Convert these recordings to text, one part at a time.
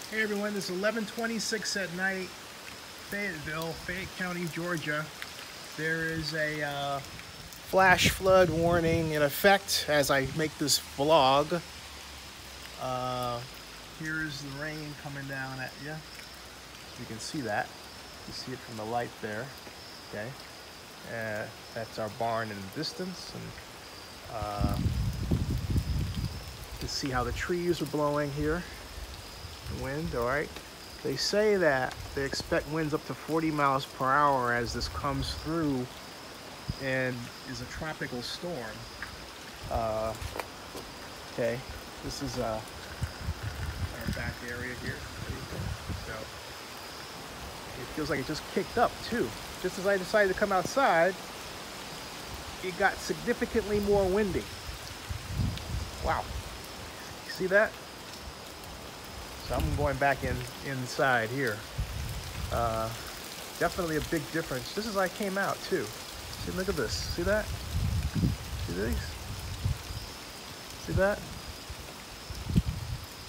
Hey everyone, this is 11:26 at night, Fayetteville, Fayette County, Georgia. There is a flash flood warning in effect as I make this vlog. Here's the rain coming down at you. You can see that. You see it from the light there. Okay, that's our barn in the distance, and you can see how the trees are blowing here. Wind, all right. They say that they expect winds up to 40 miles per hour as this comes through and is a tropical storm. Okay, this is our back area here. So it feels like it just kicked up too. Just as I decided to come outside, it got significantly more windy. Wow, you see that? So I'm going back inside here. Definitely a big difference. This is I came out too. See, look at this. See that? See these? See that?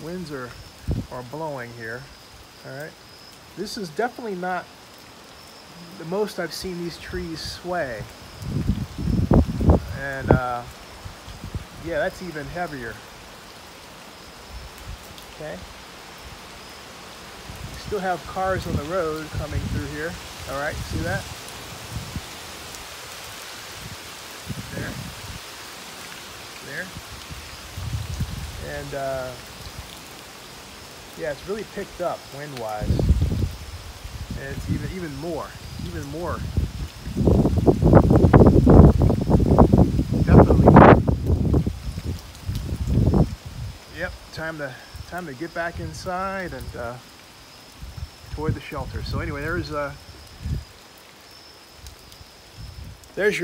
Winds are blowing here. All right. This is definitely not the most I've seen these trees sway. And yeah, that's even heavier. Okay. Still have cars on the road coming through here. All right, see that? There. And yeah, it's really picked up wind-wise. And it's even more. Definitely. Yep, time to get back inside and toward the shelter. So anyway, there's your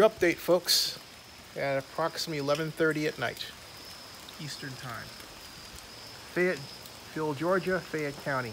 update, folks, at approximately 11:30 at night, Eastern Time. Fayetteville, Georgia, Fayette County.